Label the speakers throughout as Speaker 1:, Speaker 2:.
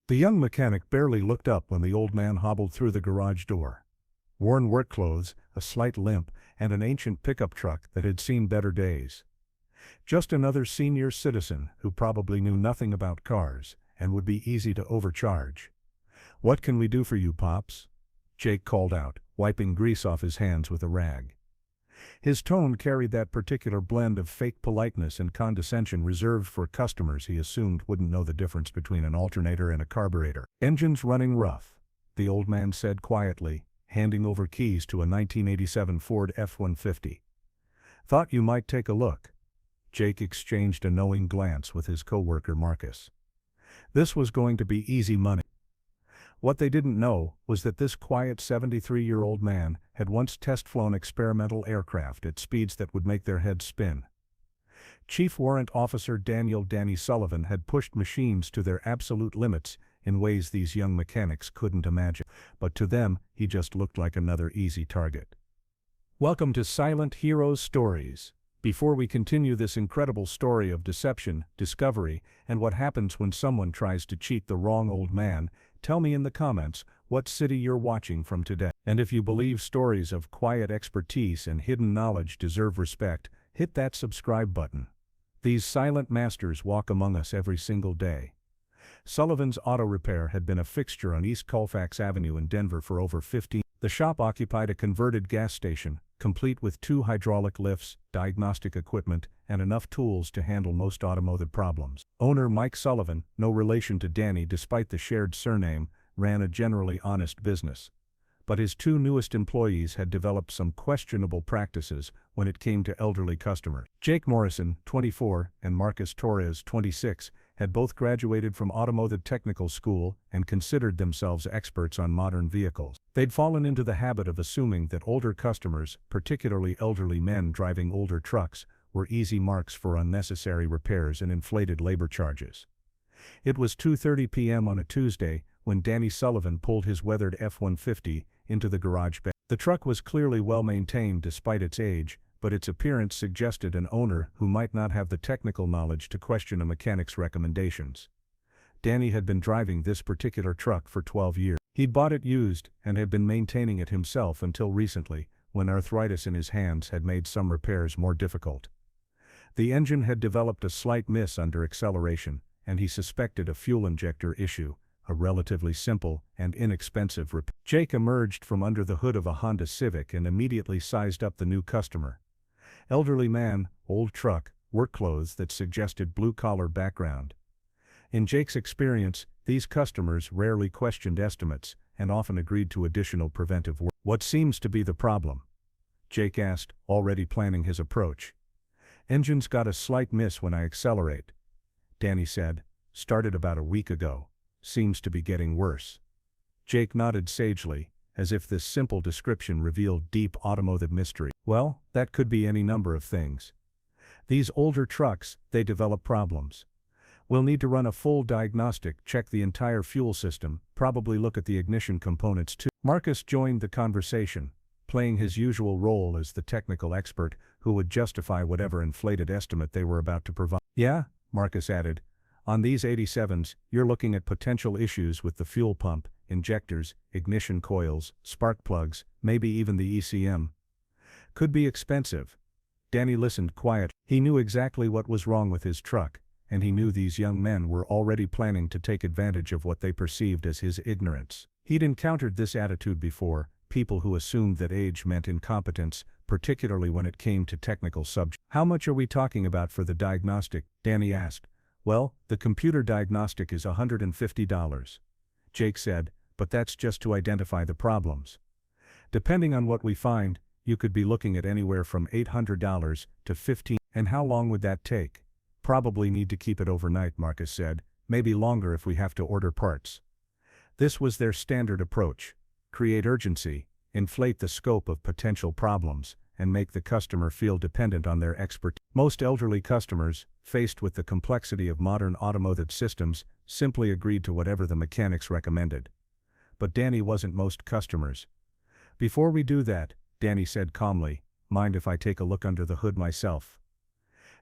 Speaker 1: The young mechanic barely looked up when the old man hobbled through the garage door. Worn work clothes, a slight limp, and an ancient pickup truck that had seen better days. Just another senior citizen who probably knew nothing about cars and would be easy to overcharge. "What can we do for you, Pops?" Jake called out, wiping grease off his hands with a rag. His tone carried that particular blend of fake politeness and condescension reserved for customers he assumed wouldn't know the difference between an alternator and a carburetor. "Engine's running rough," the old man said quietly, handing over keys to a 1987 Ford F-150. "Thought you might take a look." Jake exchanged a knowing glance with his coworker Marcus. This was going to be easy money. What they didn't know was that this quiet 73-year-old man had once test-flown experimental aircraft at speeds that would make their heads spin. Chief Warrant Officer Danny Sullivan had pushed machines to their absolute limits in ways these young mechanics couldn't imagine, but to them he just looked like another easy target. Welcome to Silent Heroes Stories. Before we continue this incredible story of deception, discovery, and what happens when someone tries to cheat the wrong old man, tell me in the comments what city you're watching from today. And if you believe stories of quiet expertise and hidden knowledge deserve respect, hit that subscribe button. These silent masters walk among us every single day. Sullivan's Auto Repair had been a fixture on East Colfax Avenue in Denver for over 15 years. The shop occupied a converted gas station, complete with 2 hydraulic lifts, diagnostic equipment, and enough tools to handle most automotive problems. Owner Mike Sullivan, no relation to Danny despite the shared surname, ran a generally honest business. But his 2 newest employees had developed some questionable practices when it came to elderly customers. Jake Morrison, 24, and Marcus Torres, 26, had both graduated from automotive technical school and considered themselves experts on modern vehicles. They'd fallen into the habit of assuming that older customers, particularly elderly men driving older trucks, were easy marks for unnecessary repairs and inflated labor charges. It was 2:30 p.m. on a Tuesday when Danny Sullivan pulled his weathered F-150 into the garage bay. The truck was clearly well maintained despite its age, but its appearance suggested an owner who might not have the technical knowledge to question a mechanic's recommendations. Danny had been driving this particular truck for 12 years. He'd bought it used and had been maintaining it himself until recently, when arthritis in his hands had made some repairs more difficult. The engine had developed a slight miss under acceleration, and he suspected a fuel injector issue, a relatively simple and inexpensive repair. Jake emerged from under the hood of a Honda Civic and immediately sized up the new customer. Elderly man, old truck, work clothes that suggested blue-collar background. In Jake's experience, these customers rarely questioned estimates and often agreed to additional preventive work. "What seems to be the problem?" Jake asked, already planning his approach. "Engine's got a slight miss when I accelerate," Danny said. "Started about a week ago. Seems to be getting worse." Jake nodded sagely, as if this simple description revealed deep automotive mystery. "Well, that could be any number of things. These older trucks, they develop problems. We'll need to run a full diagnostic, check the entire fuel system, probably look at the ignition components too." Marcus joined the conversation, playing his usual role as the technical expert who would justify whatever inflated estimate they were about to provide. "Yeah," Marcus added, "on these 87s, you're looking at potential issues with the fuel pump, injectors, ignition coils, spark plugs, maybe even the ECM. Could be expensive." Danny listened quietly. He knew exactly what was wrong with his truck, and he knew these young men were already planning to take advantage of what they perceived as his ignorance. He'd encountered this attitude before, people who assumed that age meant incompetence, particularly when it came to technical subjects. "How much are we talking about for the diagnostic?" Danny asked. "Well, the computer diagnostic is $150. Jake said, "but that's just to identify the problems. Depending on what we find, you could be looking at anywhere from $800 to $15. And how long would that take?" "Probably need to keep it overnight," Marcus said, "maybe longer if we have to order parts." This was their standard approach: create urgency, inflate the scope of potential problems, and make the customer feel dependent on their expertise. Most elderly customers, faced with the complexity of modern automotive systems, simply agreed to whatever the mechanics recommended. But Danny wasn't most customers. "Before we do that," Danny said calmly, "mind if I take a look under the hood myself?"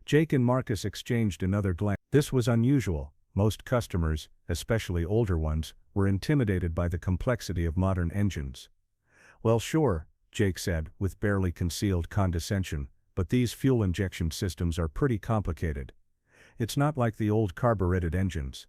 Speaker 1: Jake and Marcus exchanged another glance. This was unusual. Most customers, especially older ones, were intimidated by the complexity of modern engines. "Well, sure," Jake said, with barely concealed condescension, "but these fuel injection systems are pretty complicated. It's not like the old carbureted engines."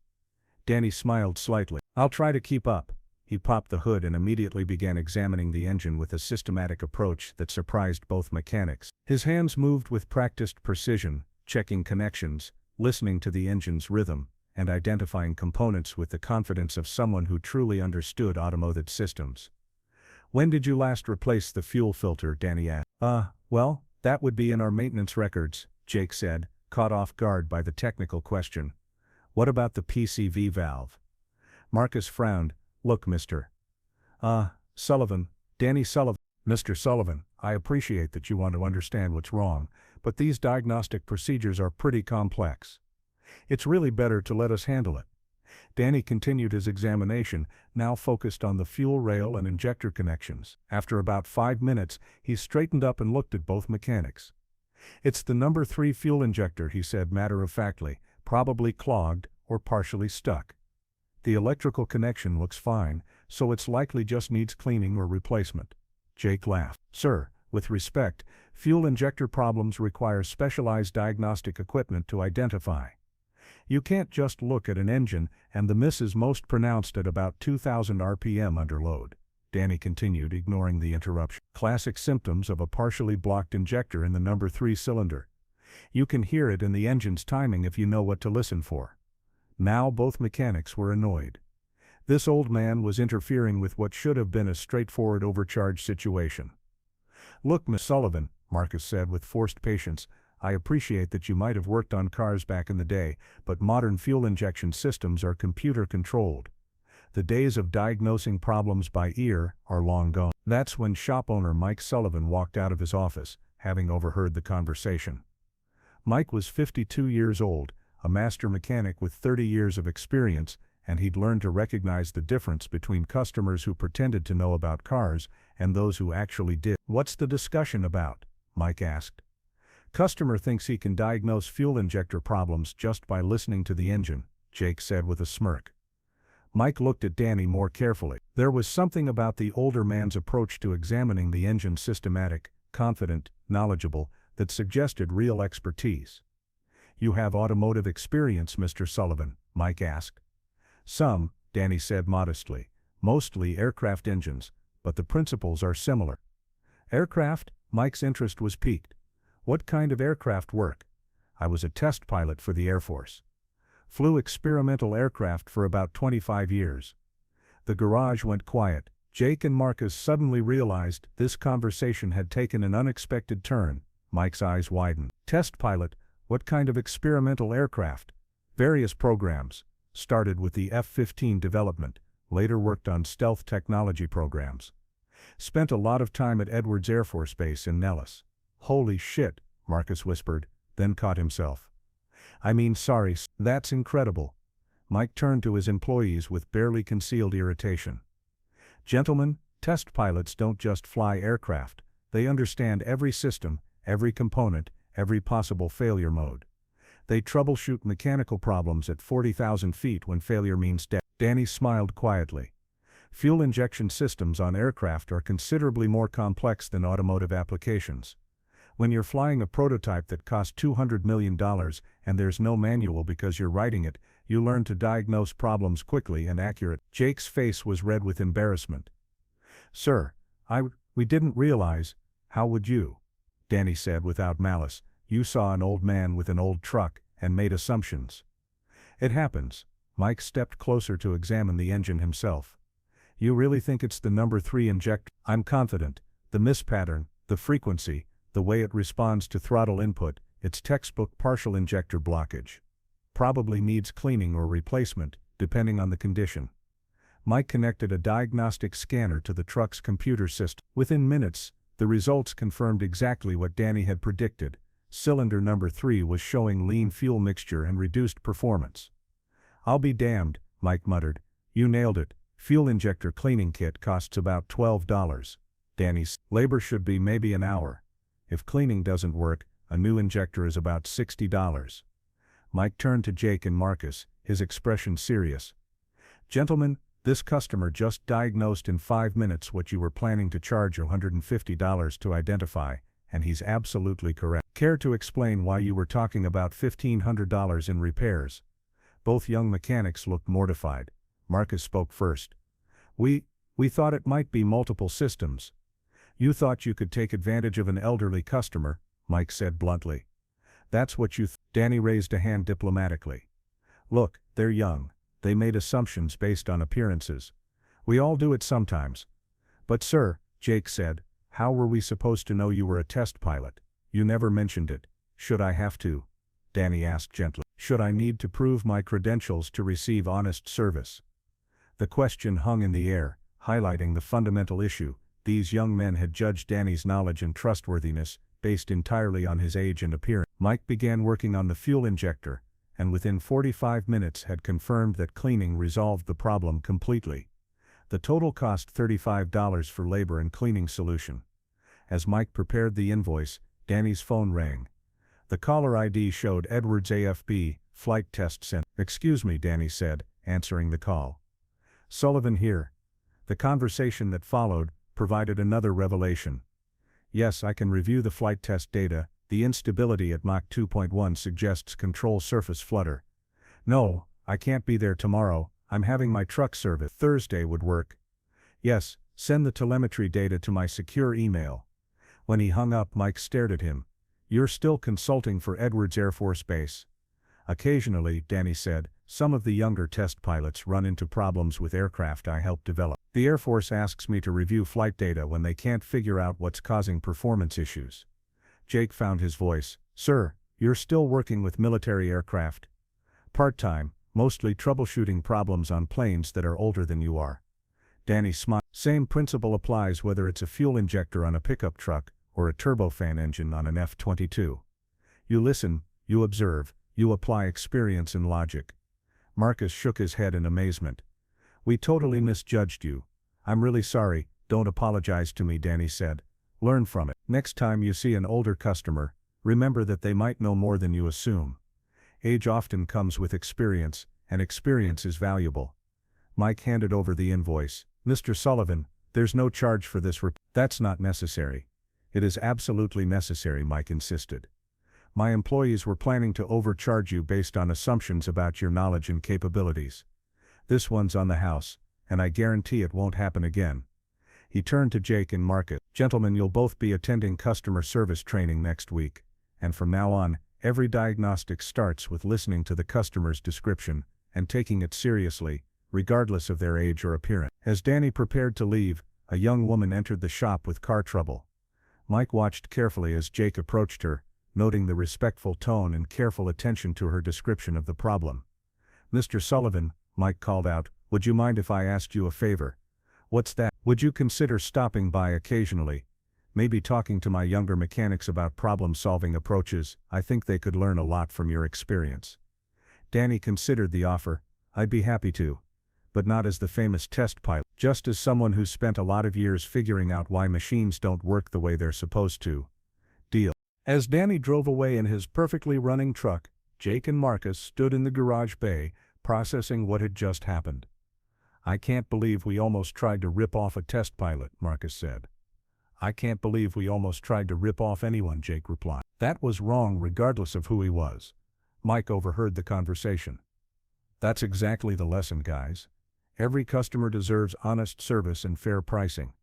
Speaker 1: Danny smiled slightly. "I'll try to keep up." He popped the hood and immediately began examining the engine with a systematic approach that surprised both mechanics. His hands moved with practiced precision, checking connections, listening to the engine's rhythm, and identifying components with the confidence of someone who truly understood automotive systems. "When did you last replace the fuel filter?" Danny asked. Well, that would be in our maintenance records," Jake said, caught off guard by the technical question. "What about the PCV valve?" Marcus frowned. "Look, Mr. Sullivan, Danny Sullivan." "Mr. Sullivan, I appreciate that you want to understand what's wrong, but these diagnostic procedures are pretty complex. It's really better to let us handle it." Danny continued his examination, now focused on the fuel rail and injector connections. After about 5 minutes, he straightened up and looked at both mechanics. "It's the number 3 fuel injector," he said matter-of-factly, "probably clogged or partially stuck. The electrical connection looks fine, so it's likely just needs cleaning or replacement." Jake laughed. "Sir, with respect, fuel injector problems require specialized diagnostic equipment to identify. You can't just look at an engine, and the miss is most pronounced at about 2,000 RPM under load." Danny continued, ignoring the interruption. "Classic symptoms of a partially blocked injector in the number 3 cylinder. You can hear it in the engine's timing if you know what to listen for." Now both mechanics were annoyed. This old man was interfering with what should have been a straightforward overcharge situation. "Look, Miss Sullivan," Marcus said with forced patience, "I appreciate that you might have worked on cars back in the day, but modern fuel injection systems are computer-controlled. The days of diagnosing problems by ear are long gone." That's when shop owner Mike Sullivan walked out of his office, having overheard the conversation. Mike was 52 years old, a master mechanic with 30 years of experience, and he'd learned to recognize the difference between customers who pretended to know about cars and those who actually did. "What's the discussion about?" Mike asked. "Customer thinks he can diagnose fuel injector problems just by listening to the engine," Jake said with a smirk. Mike looked at Danny more carefully. There was something about the older man's approach to examining the engine, systematic, confident, knowledgeable, that suggested real expertise. "You have automotive experience, Mr. Sullivan?" Mike asked. "Some," Danny said modestly. "Mostly aircraft engines, but the principles are similar." "Aircraft?" Mike's interest was piqued. "What kind of aircraft work?" "I was a test pilot for the Air Force. Flew experimental aircraft for about 25 years. The garage went quiet. Jake and Marcus suddenly realized this conversation had taken an unexpected turn. Mike's eyes widened. "Test pilot? What kind of experimental aircraft?" "Various programs. Started with the F-15 development, later worked on stealth technology programs. Spent a lot of time at Edwards Air Force Base in Nellis." "Holy shit," Marcus whispered, then caught himself. "I mean, sorry, that's incredible." Mike turned to his employees with barely concealed irritation. "Gentlemen, test pilots don't just fly aircraft, they understand every system, every component, every possible failure mode. They troubleshoot mechanical problems at 40,000 feet when failure means death." Danny smiled quietly. "Fuel injection systems on aircraft are considerably more complex than automotive applications. When you're flying a prototype that costs $200 million and there's no manual because you're writing it, you learn to diagnose problems quickly and accurate." Jake's face was red with embarrassment. "Sir, we didn't realize. How would you?" Danny said without malice. "You saw an old man with an old truck and made assumptions." "It happens." Mike stepped closer to examine the engine himself. "You really think it's the number 3 injector?" "I'm confident. The miss pattern, the frequency, the way it responds to throttle input, it's textbook partial injector blockage. Probably needs cleaning or replacement, depending on the condition." Mike connected a diagnostic scanner to the truck's computer system. Within minutes, the results confirmed exactly what Danny had predicted. Cylinder number 3 was showing lean fuel mixture and reduced performance. "I'll be damned," Mike muttered. "You nailed it. Fuel injector cleaning kit costs about $12. Danny's labor should be maybe an hour. If cleaning doesn't work, a new injector is about $60. Mike turned to Jake and Marcus, his expression serious. "Gentlemen, this customer just diagnosed in 5 minutes what you were planning to charge $150 to identify, and he's absolutely correct. Care to explain why you were talking about $1,500 in repairs?" Both young mechanics looked mortified. Marcus spoke first. We thought it might be multiple systems." "You thought you could take advantage of an elderly customer," Mike said bluntly. "That's what you Danny raised a hand diplomatically. "Look, they're young. They made assumptions based on appearances. We all do it sometimes." "But sir," Jake said, "how were we supposed to know you were a test pilot? You never mentioned it." "Should I have to?" Danny asked gently. "Should I need to prove my credentials to receive honest service?" The question hung in the air, highlighting the fundamental issue. These young men had judged Danny's knowledge and trustworthiness based entirely on his age and appearance. Mike began working on the fuel injector, and within 45 minutes had confirmed that cleaning resolved the problem completely. The total cost $35 for labor and cleaning solution. As Mike prepared the invoice, Danny's phone rang. The caller ID showed Edwards AFB, Flight Test Center. "Excuse me," Danny said, answering the call. "Sullivan here." The conversation that followed provided another revelation. "Yes, I can review the flight test data. The instability at Mach 2.1 suggests control surface flutter." "No, I can't be there tomorrow. I'm having my truck serviced. Thursday would work." "Yes, send the telemetry data to my secure email." When he hung up, Mike stared at him. "You're still consulting for Edwards Air Force Base?" "Occasionally," Danny said. "Some of the younger test pilots run into problems with aircraft I help develop. The Air Force asks me to review flight data when they can't figure out what's causing performance issues." Jake found his voice. "Sir, you're still working with military aircraft?" "Part-time, mostly troubleshooting problems on planes that are older than you are." Danny smiled. "Same principle applies whether it's a fuel injector on a pickup truck or a turbofan engine on an F-22. You listen, you observe, you apply experience and logic." Marcus shook his head in amazement. "We totally misjudged you. I'm really sorry, don't apologize to me," Danny said. "Learn from it. Next time you see an older customer, remember that they might know more than you assume. Age often comes with experience, and experience is valuable." Mike handed over the invoice. "Mr. Sullivan, there's no charge for this "That's not necessary." "It is absolutely necessary," Mike insisted. "My employees were planning to overcharge you based on assumptions about your knowledge and capabilities. This one's on the house, and I guarantee it won't happen again." He turned to Jake and Marcus. "Gentlemen, you'll both be attending customer service training next week, and from now on, every diagnostic starts with listening to the customer's description and taking it seriously, regardless of their age or appearance." As Danny prepared to leave, a young woman entered the shop with car trouble. Mike watched carefully as Jake approached her, noting the respectful tone and careful attention to her description of the problem. "Mr. Sullivan," Mike called out, "would you mind if I asked you a favor?" "What's that?" "Would you consider stopping by occasionally? Maybe talking to my younger mechanics about problem-solving approaches. I think they could learn a lot from your experience." Danny considered the offer. "I'd be happy to. But not as the famous test pilot. Just as someone who's spent a lot of years figuring out why machines don't work the way they're supposed to." "Deal." As Danny drove away in his perfectly running truck, Jake and Marcus stood in the garage bay, processing what had just happened. "I can't believe we almost tried to rip off a test pilot," Marcus said. "I can't believe we almost tried to rip off anyone," Jake replied. "That was wrong regardless of who he was." Mike overheard the conversation. "That's exactly the lesson, guys. Every customer deserves honest service and fair pricing.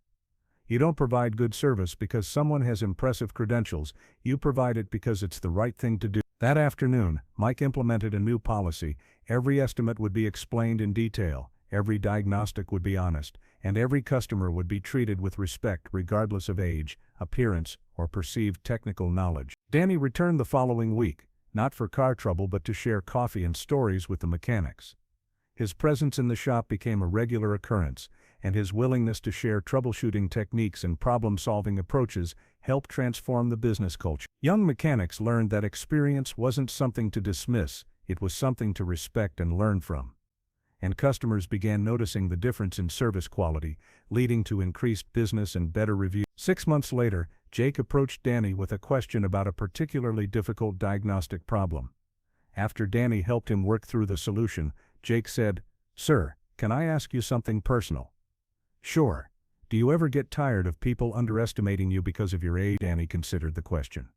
Speaker 1: You don't provide good service because someone has impressive credentials, you provide it because it's the right thing to do." That afternoon, Mike implemented a new policy. Every estimate would be explained in detail, every diagnostic would be honest, and every customer would be treated with respect regardless of age, appearance, or perceived technical knowledge. Danny returned the following week, not for car trouble but to share coffee and stories with the mechanics. His presence in the shop became a regular occurrence, and his willingness to share troubleshooting techniques and problem-solving approaches helped transform the business culture. Young mechanics learned that experience wasn't something to dismiss, it was something to respect and learn from. And customers began noticing the difference in service quality, leading to increased business and better reviews. 6 months later, Jake approached Danny with a question about a particularly difficult diagnostic problem. After Danny helped him work through the solution, Jake said, "Sir, can I ask you something personal?" "Sure. Do you ever get tired of people underestimating you because of your age?" Danny considered the question.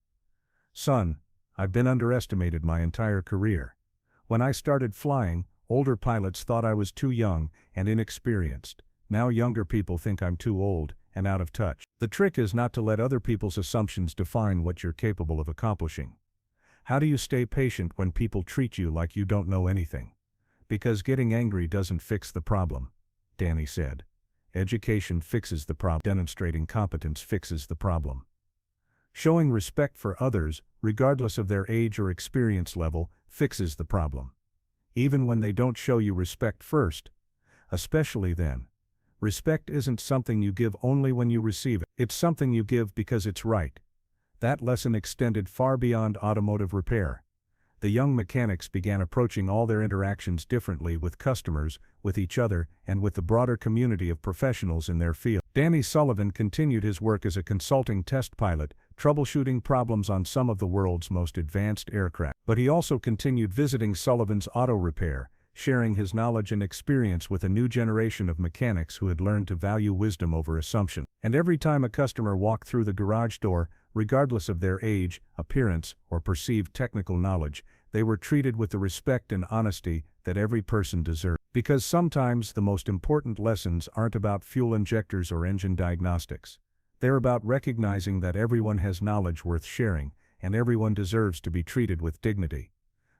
Speaker 1: "Son, I've been underestimated my entire career. When I started flying, older pilots thought I was too young and inexperienced. Now younger people think I'm too old and out of touch. The trick is not to let other people's assumptions define what you're capable of accomplishing. How do you stay patient when people treat you like you don't know anything? Because getting angry doesn't fix the problem," Danny said. "Education fixes the problem. Demonstrating competence fixes the problem. Showing respect for others, regardless of their age or experience level, fixes the problem. Even when they don't show you respect first. Especially then. Respect isn't something you give only when you receive it. It's something you give because it's right." That lesson extended far beyond automotive repair. The young mechanics began approaching all their interactions differently with customers, with each other, and with the broader community of professionals in their field. Danny Sullivan continued his work as a consulting test pilot, troubleshooting problems on some of the world's most advanced aircraft. But he also continued visiting Sullivan's Auto Repair, sharing his knowledge and experience with a new generation of mechanics who had learned to value wisdom over assumption. And every time a customer walked through the garage door, regardless of their age, appearance, or perceived technical knowledge, they were treated with the respect and honesty that every person deserved. Because sometimes the most important lessons aren't about fuel injectors or engine diagnostics. They're about recognizing that everyone has knowledge worth sharing, and everyone deserves to be treated with dignity.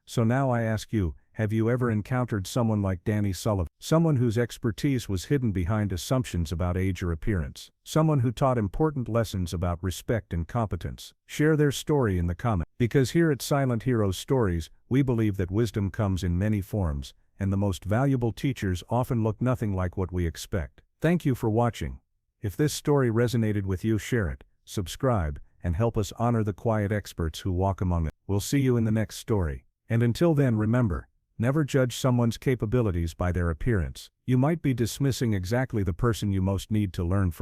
Speaker 1: So now I ask you, have you ever encountered someone like Danny Sullivan? Someone whose expertise was hidden behind assumptions about age or appearance. Someone who taught important lessons about respect and competence. Share their story in the comments. Because here at Silent Heroes Stories, we believe that wisdom comes in many forms, and the most valuable teachers often look nothing like what we expect. Thank you for watching. If this story resonated with you, share it, subscribe, and help us honor the quiet experts who walk among us. We'll see you in the next story. And until then, remember, never judge someone's capabilities by their appearance. You might be dismissing exactly the person you most need to learn from.